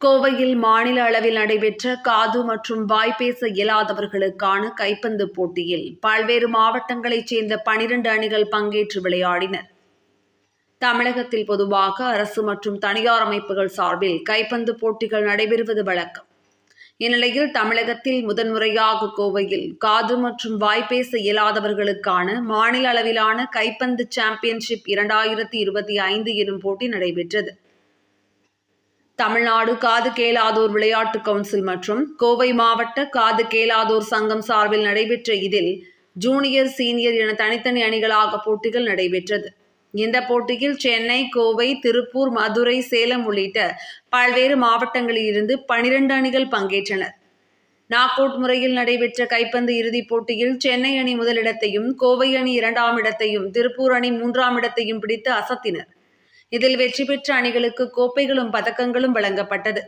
கோவையில் மாநில அளவில் நடைபெற்ற காது மற்றும் வாய்ப்பேச இயலாதவர்களுக்கான கைப்பந்து போட்டியில் பல்வேறு மாவட்டங்களைச் சேர்ந்த 12 அணிகள் பங்கேற்று விளையாடினர். தமிழகத்தில் பொதுவாக அரசு மற்றும் தனியார் அமைப்புகள் சார்பில் கைப்பந்து போட்டிகள் நடைபெறுவது வழக்கம். இந்நிலையில் தமிழகத்தில் முதன்முறையாக கோவையில் காது மற்றும் வாய்ப்பேச இயலாதவர்களுக்கான மாநில அளவிலான கைப்பந்து சாம்பியன்ஷிப் 2025 எனும் போட்டி நடைபெற்றது. தமிழ்நாடு காது கேளாதோர் விளையாட்டு கவுன்சில் மற்றும் கோவை மாவட்ட காது கேளாதோர் சங்கம் சார்பில் நடைபெற்ற இதில் ஜூனியர், சீனியர் என தனித்தனி அணிகளாக போட்டிகள் நடைபெற்றது. இந்த போட்டியில் சென்னை, கோவை, திருப்பூர், மதுரை, சேலம் உள்ளிட்ட பல்வேறு மாவட்டங்களில் இருந்து 12 அணிகள் பங்கேற்றனர். நாக் அவுட் முறையில் நடைபெற்ற கைப்பந்து இறுதிப் போட்டியில் சென்னை அணி முதலிடத்தையும், கோவை அணி 2ஆம் இடத்தையும், திருப்பூர் அணி 3ஆம் இடத்தையும் பிடித்து அசத்தினர். இதில் வெற்றி பெற்ற அணிகளுக்கு கோப்பைகளும் பதக்கங்களும் வழங்கப்பட்டது.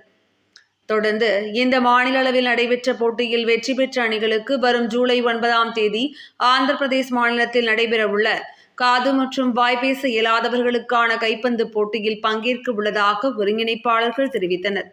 தொடர்ந்து இந்த மாநில அளவில் நடைபெற்ற போட்டியில் வெற்றி பெற்ற அணிகளுக்கு வரும் ஜூலை 9ஆம் தேதி ஆந்திர பிரதேச மாநிலத்தில் நடைபெறவுள்ள காது மற்றும் வாய்ப்பேச இயலாதவர்களுக்கான கைப்பந்து போட்டியில் பங்கேற்க உள்ளதாக ஒருங்கிணைப்பாளர்கள் தெரிவித்தனர்.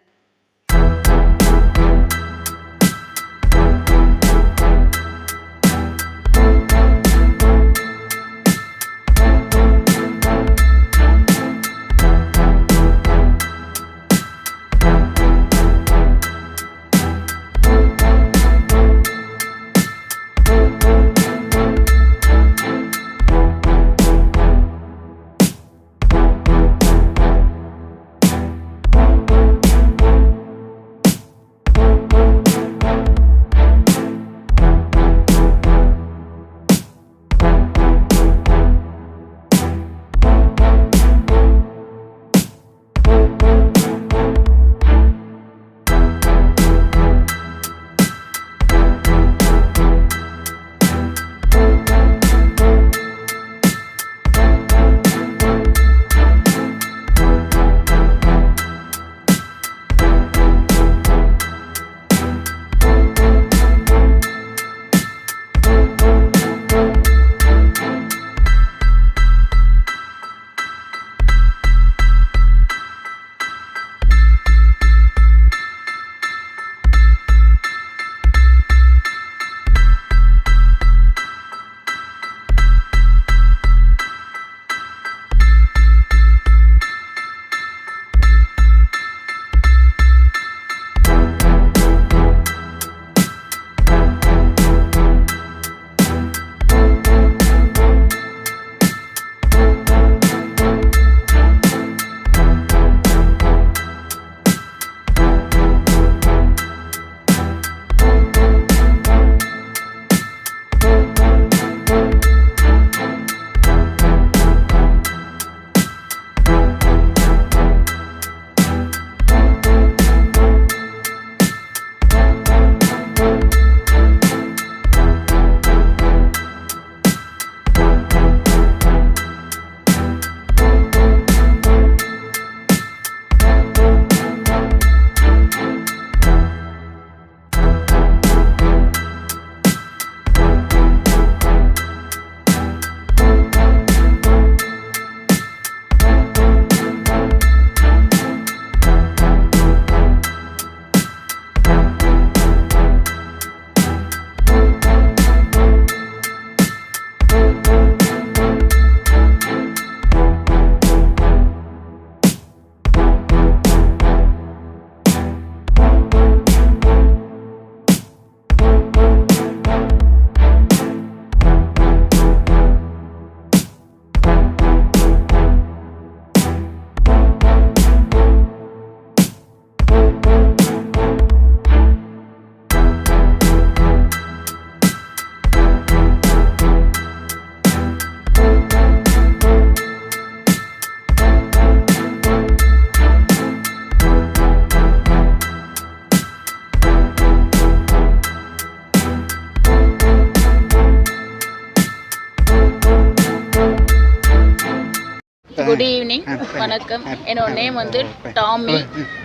குட் ஈவினிங், வணக்கம். என்னோட நேம் வந்து டாமி.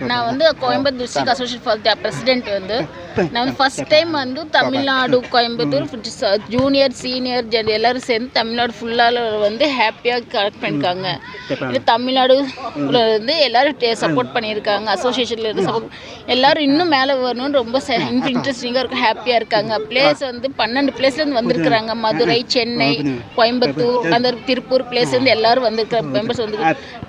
நான் வந்து Coimbatore district association for the president. நான் ஃபர்ஸ்ட் டைம் வந்து தமிழ்நாடு கோயம்புத்தூர் ஜூனியர் சீனியர் எல்லாரும் சேர்ந்து தமிழ்நாடு ஃபுல்லாக வந்து ஹாப்பியாக கலெக்ட் பண்ணியிருக்காங்க. இது தமிழ்நாடு வந்து எல்லாரும் சப்போர்ட் பண்ணியிருக்காங்க. அசோசியேஷனில் இருந்து சப்போர்ட் எல்லாரும் இன்னும் மேலே வரணும்னு ரொம்ப இன்ட்ரெஸ்டிங்காக இருக்கும், ஹாப்பியாக இருக்காங்க. பிளேஸ் வந்து 12 பிளேஸ்லேருந்து வந்திருக்கிறாங்க. மதுரை, சென்னை, கோயம்புத்தூர், அந்த திருப்பூர் பிளேஸ்லேருந்து எல்லாரும் வந்திருக்காங்க. மெம்பர்ஸ் வந்து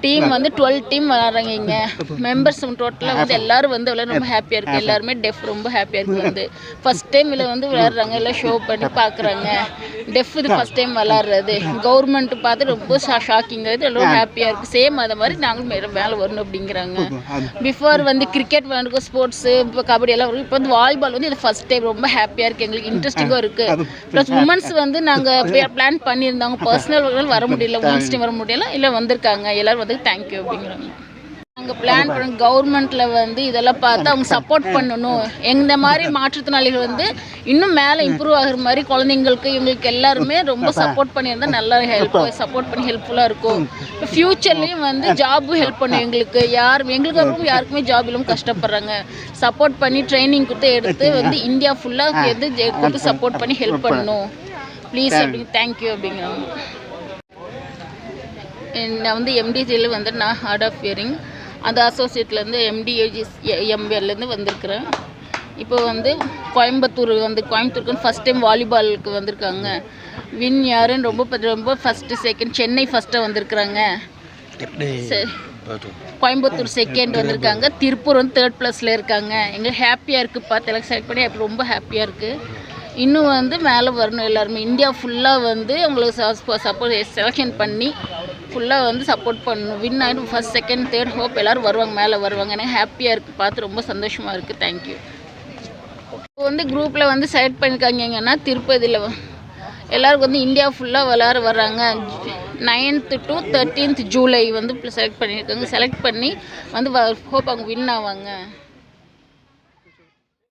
டீம் வந்து 12 டீம் வராங்க. இங்கே மெம்பர்ஸ் டோட்டலாக வந்து எல்லாரும் வந்து ரொம்ப ஹாப்பியாக இருக்குது. எல்லாருமே ரொம்ப ஹாப்பியாக இருக்குது. வந்து ஃபஸ்ட் டைம் இதில் வந்து விளையாடுறாங்க, எல்லாம் ஷோ பண்ணி பார்க்குறாங்க. இது ஃபஸ்ட் டைம் விளாட்றது கவர்மெண்ட் பார்த்து ரொம்ப ஷாக்கிங் ஆகுது. எல்லோரும் ஹாப்பியாக இருக்குது. சேம் அதை மாதிரி நாங்களும் மேலே வரணும் அப்படிங்கிறாங்க. பிஃபோர் வந்து கிரிக்கெட் விளையாண்டுக்கோ, ஸ்போர்ட்ஸு, இப்போ கபடி எல்லாம் வரும். இப்போ வந்து வாலிபால் வந்து இது ஃபஸ்ட் டைம் ரொம்ப ஹாப்பியாக இருக்குது. எங்களுக்கு இன்ட்ரெஸ்டிங்காக இருக்குது. ப்ளஸ் உமன்ஸ் வந்து நாங்கள் பிளான் பண்ணியிருந்தாங்க. பர்சனல் வர முடியல, உமன்ஸ் டீம் வர முடியல, இல்லை வந்திருக்காங்க. எல்லோரும் வந்து தேங்க்யூ அப்படிங்கிறாங்க. நாங்கள் பிளான் பண்ண கவர்மெண்ட்டில் வந்து இதெல்லாம் பார்த்து அவங்க சப்போர்ட் பண்ணணும். இந்த மாதிரி மாற்றுத்திறனாளிகள் வந்து இன்னும் மேலே இம்ப்ரூவ் ஆகிற மாதிரி குழந்தைங்களுக்கு இவங்களுக்கு எல்லாருமே ரொம்ப சப்போர்ட் பண்ணியிருந்தால் நல்லா சப்போர்ட் பண்ணி ஹெல்ப்ஃபுல்லாக இருக்கும். இப்போ ஃப்யூச்சர்லேயும் வந்து ஜாபும் ஹெல்ப் பண்ணும் எங்களுக்கு. எங்களுக்கு யாருக்குமே ஜாப் இல்லாமல் கஷ்டப்படுறாங்க. சப்போர்ட் பண்ணி ட்ரைனிங் கொடுத்து எடுத்து வந்து இந்தியா ஃபுல்லாக எது கொடுத்து சப்போர்ட் பண்ணி ஹெல்ப் பண்ணணும் ப்ளீஸ் அப்படிங்க. தேங்க்யூ அப்படிங்கிறாங்க. நான் வந்து எம்டிஜியில் வந்து நான் ஹார்ட் ஆஃப் ஹியரிங் அந்த அசோசியேட்லேருந்து எம்பிஎல்லேருந்து வந்திருக்கிறேன். இப்போ வந்து கோயம்புத்தூருக்கு ஃபஸ்ட் டைம் வாலிபாலுக்கு வந்திருக்காங்க. வின் யாருன்னு ரொம்ப ஃபஸ்ட்டு செகண்ட் சென்னை ஃபஸ்ட்டாக வந்திருக்கிறாங்க. கோயம்புத்தூர் செகண்ட் வந்திருக்காங்க. திருப்பூர் வந்து 3rd ப்ளஸில் இருக்காங்க. எங்களுக்கு ஹாப்பியாக இருக்குது பார்த்து எல்லாம் செலக்ட் பண்ணி ரொம்ப ஹாப்பியாக இருக்குது. இன்னும் வந்து மேலே வரணும். எல்லாருமே இந்தியா ஃபுல்லாக வந்து அவங்களுக்கு சப்போர்ட் செலெக்ஷன் பண்ணி ஃபுல்லாக வந்து சப்போர்ட் பண்ணணும். வின் ஆகிடும் ஃபஸ்ட் செகண்ட் தேர்ட் ஹோப் எல்லோரும் வருவாங்க, மேலே வருவாங்க. எனக்கு ஹாப்பியாக இருக்குது பார்த்து ரொம்ப சந்தோஷமாக இருக்குது. தேங்க்யூ. இப்போ வந்து குரூப்பில் வந்து செலக்ட் பண்ணியிருக்காங்க. எங்கன்னா திருப்பதியில் எல்லோருக்கும் வந்து இந்தியா ஃபுல்லாக விளையாட வர்றாங்க. 9th to 13th ஜூலை வந்து செலக்ட் பண்ணியிருக்காங்க. செலக்ட் பண்ணி வந்து ஹோப் அவங்க வின் ஆவாங்க.